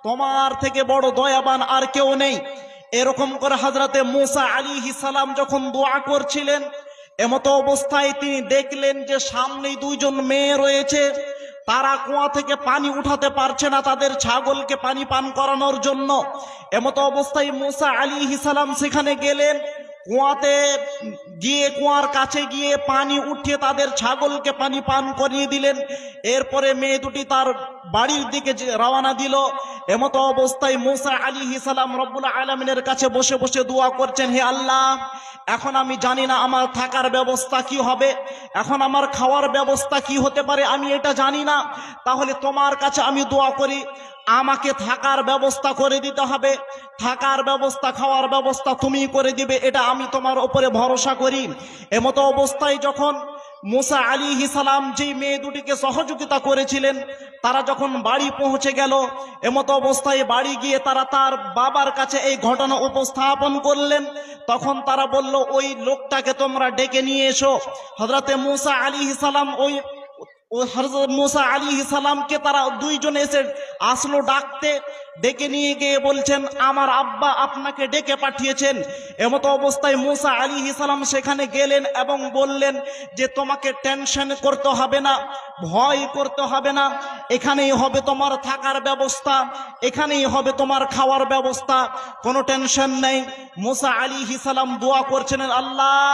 তোমার থেকে বড় দয়াবান আর কেউ নেই। এরকম করে হযরতে মূসা আলাইহিস সালাম যখন দোয়া করছিলেন, এমতো অবস্থায় তিনি দেখলেন যে সামনেই দুইজন মেয়ে রয়েছে, তারা কুয়া থেকে পানি উঠাতে পারছে না তাদের ছাগলকে পানি পান করানোর জন্য। এমতো অবস্থায় মূসা আলাইহিস সালাম সেখানে গেলেন, কুয়াতে গিয়ে কুয়ার কাছে গিয়ে পানি উঠিয়ে তাদের ছাগলকে পানি পান করিয়ে দিলেন। এরপরে মেয়ে দুটি তার বাড়ির দিকে রওনা দিল। এমতো অবস্থায় মূসা আলাইহিস সালাম রব্বুল আলামিনের কাছে বসে বসে দোয়া করছেন, হে আল্লাহ, এখন আমি জানি না আমার থাকার ব্যবস্থা কি হবে, এখন আমার খাওয়ার ব্যবস্থা কি হতে পারে, আমি এটা জানি না। তাহলে তোমার কাছে আমি দোয়া করি, আমাকে থাকার ব্যবস্থা করে দিতে হবে। থাকার ব্যবস্থা, খাওয়ার ব্যবস্থা তুমি করে দিবে, এটা আমি তোমার উপরে ভরসা করি। এমতো অবস্থায় যখন মূসা আলাইহিস সালাম যে মেয়ে দুটিকে সহযোগিতা করেছিলেন, তারা যখন বাড়ি পৌঁছে গেল, এমতো অবস্থায় বাড়ি গিয়ে তারা তার বাবার কাছে এই ঘটনা উপস্থাপন করলেন। তখন তারা বলল, ওই লোকটাকে তোমরা ডেকে নিয়ে এসো। হযরতে মূসা আলাইহিস সালাম হযরত মূসা আলাইহিস সালামকে তারা দুইজনে এসে আসলো ডাকতে। ডেকে নিয়ে গিয়ে বলছেন, আমার আব্বা আপনাকে ডেকে পাঠিয়েছেন। এমতো অবস্থায় মূসা আলাইহিস সালাম সেখানে গেলেন এবং বললেন যে তোমাকে টেনশন করতে হবে না, ভয় করতে হবে না, এখানেই হবে তোমার থাকার ব্যবস্থা, এখানেই হবে তোমার খাওয়ার ব্যবস্থা, কোনো টেনশন নেই। মূসা আলাইহিস সালাম দোয়া করছেন, আল্লাহ,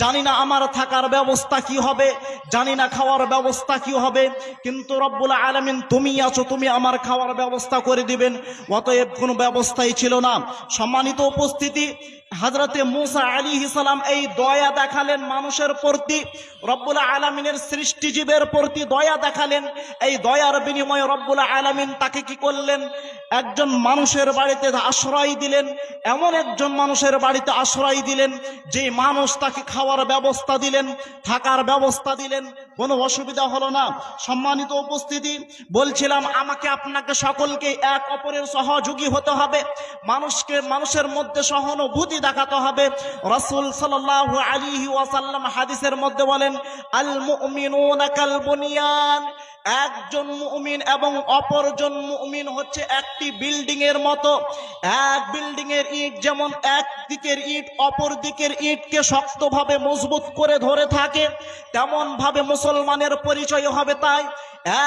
জানি না আমার থাকার ব্যবস্থা কি হবে, জানি না খাওয়ার ব্যবস্থা কি হবে, কিন্তু রব্বুল আলামিন তুমি আছো, তুমি আমার খাওয়ার ব্যবস্থা করে দিবেন। অতএব কোনো ব্যবস্থাই ছিল না। সম্মানিত উপস্থিতি, হযরতে মূসা আলাইহিস সালাম এই দয়া দেখালেন মানুষের প্রতি, রব্বুল আলামিনের সৃষ্টিজীবের প্রতি দয়া দেখালেন। এই দয়ার বিনিময়ে রব্বুল আলামিন তাকে কি করলেন, একজন মানুষের বাড়িতে আশ্রয় দিলেন। এমন একজন মানুষের বাড়িতে আশ্রয় দিলেন যে মানুষ তাকে খাওয়ার ব্যবস্থা দিলেন, থাকার ব্যবস্থা দিলেন, কোনো অসুবিধা হলো না। সম্মানিত উপস্থিতি, বলছিলাম আমাকে আপনাকে সকলকে এক অপরের সহযোগী হতে হবে, মানুষের মধ্যে সহানুভূতি দেখাতে হবে। রাসূল সাল্লাল্লাহু আলাইহি ওয়াসাল্লাম হাদিসের মধ্যে বলেন, আল মুমিনুনা কাল বুনিয়ান, একজন মুমিন এবং অপরজন মুমিন হচ্ছে একটি বিল্ডিং এর মতো। এক বিল্ডিং এর ইট যেমন এক দিকের ইট অপর দিকের ইটকে শক্তভাবে মজবুত করে ধরে থাকে, তেমন ভাবে মুসলমানের পরিচয় হবে তাই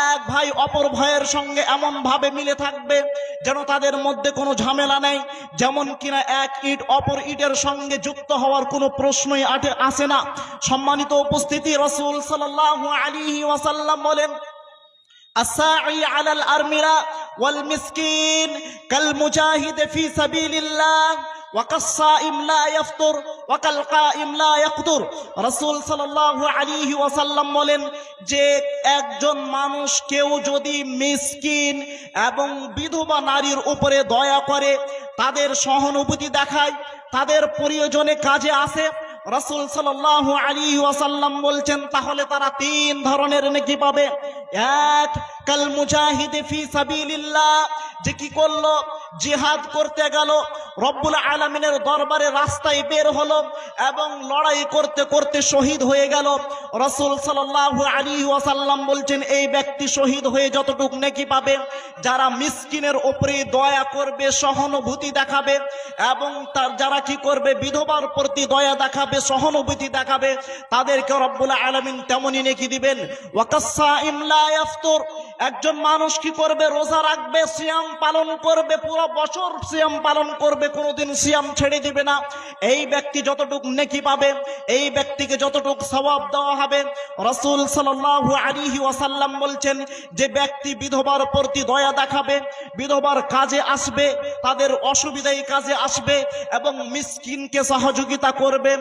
এক ভাই অপর ভাইয়ের সঙ্গে এমন ভাবে মিলে থাকবে যেন তাদের মধ্যে কোনো ঝামেলা নেই, যেমন কিনা এক ইট অপর ইটের সঙ্গে যুক্ত হওয়ার কোনো প্রশ্নই আসে না। সম্মানিত উপস্থিতি, রাসূল সাল্লাল্লাহু আলাইহি ওয়াসাল্লাম বলেন, الساعي على الأرملة والمسكين كالمجاهد في سبيل الله وكالصائم لا يفطر وكالقائم لا يقدر। রাসূল সাল্লাল্লাহু আলাইহি ওয়াসাল্লাম বলেন যে একজন মানুষ কেউ যদি মিসকিন এবং বিধবা নারীর উপরে দয়া করে, তাদের সহানুভূতি দেখায়, তাদের প্রয়োজনে কাজে আসে, রাসূল সাল্লাল্লাহু আলাইহি ওয়াসাল্লাম বলছেন তাহলে তারা তিন ধরনের নেকি পাবে। এক, কাল মুজাহিদ ফি সাবিলিল্লাহ, যে কি করলো, জিহাদ করতে গেল, রব্বুল আলামিনের দরবারে রাস্তায় বের হলো এবং লড়াই করতে করতে শহীদ হয়ে গেল। রাসূল সাল্লাল্লাহু আলাইহি ওয়াসাল্লাম বলছেন এই ব্যক্তি শহীদ হয়ে যতটুকু নেকি পাবে, যারা মিসকিনের উপরে দয়া করবে, সহানুভূতি দেখাবে এবং যারা কি করবে, বিধবার প্রতি দয়া দেখাবে, সহানুভূতি দেখাবে, তাদেরকে রব্বুল আলামিন তেমনই নেকি দিবেন। ওয়াকাসসাইম লা ইয়াফতুর, একজন মানুষ কি করবে, রোজা রাখবে, সিয়াম পালন করবে, পুরো বছর সিয়াম পালন করবে, কোনোদিন সিয়াম ছেড়ে দিবে না, এই ব্যক্তি যতটুকু নেকি পাবে, এই ব্যক্তিকে যতটুকু সওয়াব দেওয়া হবে। রাসূল সাল্লাল্লাহু আলাইহি ওয়াসাল্লাম বলছেন যে ব্যক্তি বিধবার প্রতি দয়া দেখাবে, বিধবার কাজে আসবে, তাদের অসুবিধায় কাজে আসবে এবং মিসকিনকে সহযোগিতা করবে,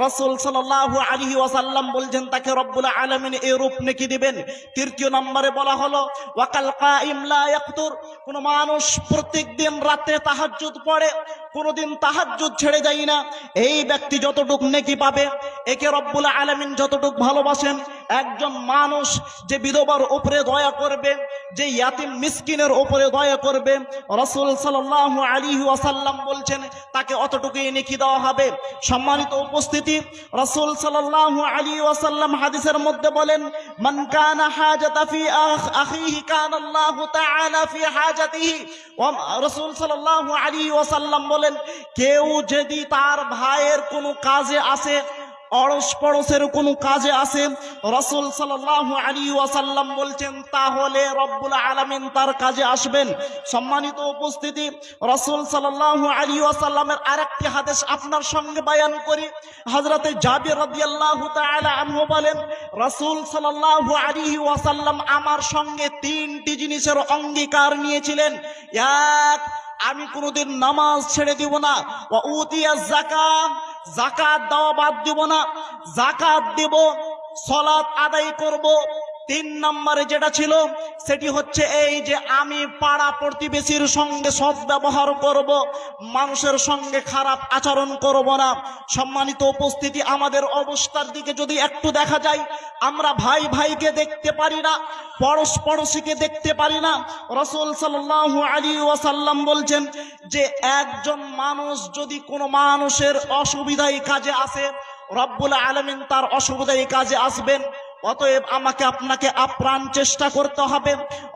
রাসূল সাল্লাল্লাহু আলাইহি ওয়াসাল্লাম বলছেন তাকে রব্বুল আলামিন এই রূপ নেকি দিবেন। তৃতীয় নম্বরে বলা হলো ওয়াকাল কাইম লা ইয়াকতুর, কোন মানুষ প্রত্যেকদিন রাতে তাহাজ্জুদ পড়ে, কোনদিন তাহাজ্জুদ ছেড়ে যায় না, এই ব্যক্তি যতটুকু নেকি পাবে, একে রব্বুল আলামিন যতটুকু ভালোবাসেন। একজন মানুষ যে বিধবার উপরে দয়া করবে, যে ইয়াতিম মিসকিনের উপরে দয়া করবে, রাসূল সাল্লাল্লাহু আলাইহি ওয়াসাল্লাম বলছেন তাকে অতটুকুই নেকি দেওয়া হবে। সম্মানিত উপস্থিতি, রাসূল সাল্লাল্লাহু আলাইহি ওয়াসাল্লাম হাদিসের মধ্যে বলেন, মান কানা হাজাতা ফি আখিহি কানা আল্লাহু তাআলা ফি হাজাতিহি। রাসূল সাল্লাল্লাহু আলাইহি ওয়াসাল্লাম বলেন, কেউ যদি তার ভাইয়ের কোনো কাজে আসে, অড়স পড়সের কোনো কাজে আসে, রাসূল সাল্লাল্লাহু আলাইহি ওয়াসাল্লাম বলছেন তাহলে রব্বুল আলামিন তার কাজে আসবেন। সম্মানিত উপস্থিতি, রাসূল সাল্লাল্লাহু আলাইহি ওয়াসাল্লামের আরেকটি হাদিস আপনার সঙ্গে বয়ান করি। হযরতে জাবির রাদিয়াল্লাহু তাআলা আনহু বলেন, রাসূল সাল্লাল্লাহু আলাইহি ওয়াসাল্লাম আমার সঙ্গে তিনটি জিনিসের অঙ্গীকার নিয়েছিলেন। এক, আমি কোনোদিন নামাজ ছেড়ে দিব না। ওয়া উতিয়া যাকাত, যাকাত দেওয়া বাদ দিব না, যাকাত দেব, সালাত আদায় করব। তিন নম্বরে যেটা ছিল সেটি হচ্ছে এই যে আমি পাড়া প্রতিবেশীর সঙ্গে সৎ ব্যবহার করব, মানুষের সঙ্গে খারাপ আচরণ করব না। সম্মানিত উপস্থিতি, আমাদের অবস্থার দিকে যদি একটু দেখা যায়, আমরা ভাই ভাইকে দেখতে পারি না, পড়োশ পড়োশিকে দেখতে পারি না। রাসূল সাল্লাল্লাহু আলাইহি ওয়াসাল্লাম বলছেন যে একজন মানুষ যদি কোনো মানুষের অসুবিধায় কাজে আসে, রব্বুল আলামিন তার অসুবিধায় কাজে আসবেন। অতএব আমাকে আপনাকে আপ্রাণ চেষ্টা করতে হবে।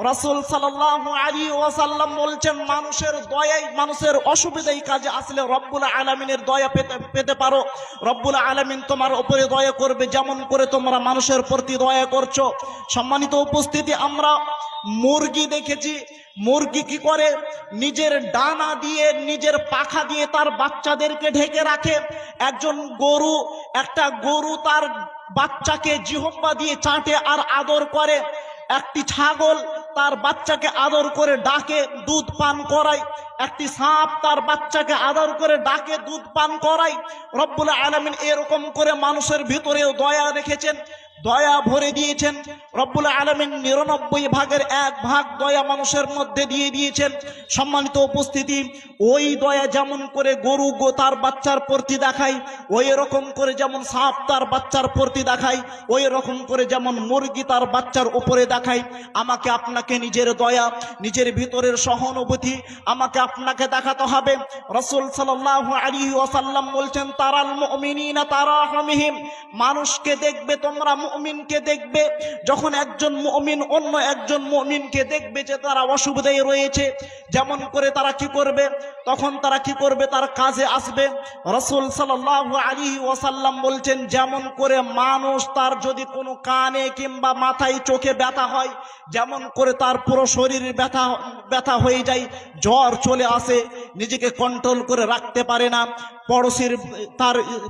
রাসূল সাল্লাল্লাহু আলাইহি ওয়াসাল্লাম বলছেন মানুষের দয়ায়, মানুষের অসুবিধায় কাজে আসলে রব্বুল আলামিনের দয়া পেতে পারো। রব্বুল আলামিন তোমার উপরে দয়া করবে যেমন করে তোমরা মানুষের প্রতি দয়া করছো। সম্মানিত উপস্থিতি, আমরা মুরগি দেখেছি, মুরগি কি করে নিজের ডানা দিয়ে, নিজের পাখা দিয়ে তার বাচ্চাদেরকে ঢেকে রাখে। একটা গরু তার বাচ্চাকে জিহ্বা দিয়ে চাটে আর আদর করে। একটি ছাগল তার বাচ্চাকে আদর করে ডাকে, দুধ পান করায়। একটি সাপ তার বাচ্চাকে আদর করে ডাকে, দুধ পান করায়। রব্বুল আলামিন এরকম করে মানুষের ভিতরেও দয়া রেখেছেন, দয়া ভরে দিয়েছেন। রব্বুল আলামিন ৯৯ ভাগের ১ ভাগ দয়া মানুষের মধ্যে দিয়ে দিয়েছেন। সম্মানিত উপস্থিতি, ওই দয়া যেমন করে গরু তার বাচ্চার প্রতি দেখায়, ওই রকম করে যেমন সাপ তার বাচ্চার প্রতি দেখায়, ওই রকম করে যেমন মুরগি তার বাচ্চার উপরে দেখায়, আমাকে আপনাকে নিজের দয়া, নিজের ভিতরের সহানুভূতি আমাকে আপনাকে দেখাতে হবে। রাসূল সাল্লাল্লাহু আলাইহি ওয়াসাল্লাম বলছেন, তারাল মুমিনিনা তারাহুমহিম, মানুষকে দেখবে তোমরা, মুমিনকে দেখবে। যখন একজন মুমিন অন্য একজন মুমিনকে দেখবে যে তারা অসুবিধায় রয়েছে, যেমন করে তারা কি করবে, তখন তারা কি করবে, তার কাজে আসবে। রাসূল সাল্লাল্লাহু আলাইহি ওয়াসাল্লাম বলছেন যেমন করে মানুষ তার যদি কোনো কানে কিংবা মাথায় চোখে ব্যথা হয়, যেমন করে তার পুরো শরীরে ব্যথা হয়ে যায়, জ্বর চলে আসে, নিজেকে কন্ট্রোল করে রাখতে পারে না,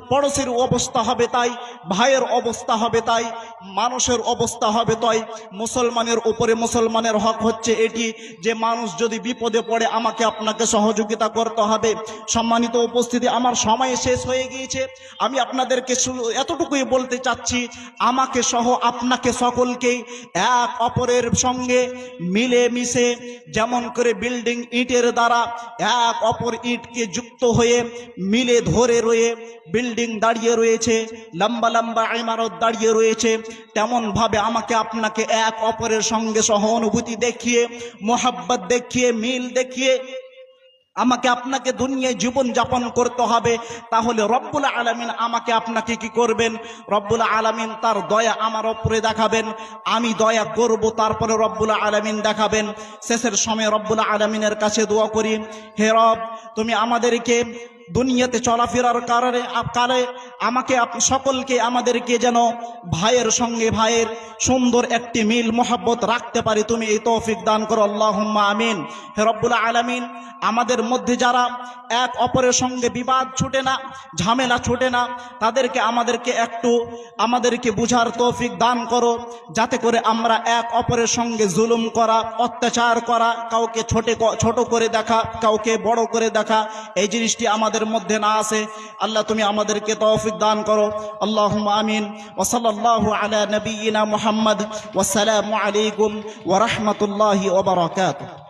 পড়োশির অবস্থা হবে তাই, ভাইয়ের অবস্থা হবে তাই, মানুষের অবস্থা হবে তাই। মুসলমানের উপরে মুসলমানের হক হচ্ছে এটি যে মানুষ যদি বিপদে পড়ে আমাকে আপনাকে সহযোগিতা করতে হবে। সম্মানিত উপস্থিতি, আমার সময় শেষ হয়ে গিয়েছে। আমি আপনাদেরকে এতটুকুই বলতে চাচ্ছি, আমাকে সহ আপনাকে সকলকেই এক অপরের সঙ্গে মিলে মিশে, যেমন করে বিল্ডিং ইটের দ্বারা এক অপর ইটকে যুক্ত হয়ে মিলে ধরে রয়ে বিল্ডিং দাঁড়িয়ে রয়েছে, লম্বা লম্বা ইমারত দাঁড়িয়ে রয়েছে, তেমন ভাবে আমাকে আপনাকে এক অপরের সঙ্গে সহানুভূতি দেখিয়ে, মোহাব্বত দেখিয়ে, মিল দেখিয়ে আমাকে আপনাকে দুনিয়ায় জীবন যাপন করতে হবে। তাহলে রব্বুল আলামিন আমাকে আপনাকে কি করবেন, রব্বুল আলামিন তার দয়া আমার উপরে দেখাবেন, আমি দয়া করব, তারপরে রব্বুল আলামিন দেখাবেন। শেষের সময় রব্বুল আলামিনের কাছে দোয়া করি, হে রব, তুমি আমাদেরকে দুনিয়াতে চলাফেরার কারণে আমাকে সকলকে আমাদেরকে যেন ভাইয়ের সঙ্গে ভাইয়ের সুন্দর একটি মিল মোহাব্বত রাখতে পারি, তুমি এই তৌফিক দান করো, আল্লাহুম্মা আমিন। হে রব্বুল আলামিন, আমাদের মধ্যে যারা এক অপরের সঙ্গে বিবাদ ছুটে না, ঝামেলা ছুটে না, আমাদেরকে বুঝার তৌফিক দান করো, যাতে করে আমরা এক অপরের সঙ্গে জুলুম করা, অত্যাচার করা, কাউকে ছোট করে দেখা, কাউকে বড় করে দেখা, এই জিনিসটি আমাদের মধ্যে না আসে। আল্লাহ তুমি আমাদেরকে তৌফিক দান করো, আল্লাহুম্মা আমিন। ওয়া সাল্লাল্লাহু আলা নবিয়িনা মুহাম্মদ ওয়া আসসালামু আলাইকুম ওয়া রাহমাতুল্লাহি ওয়া বারাকাতুহু।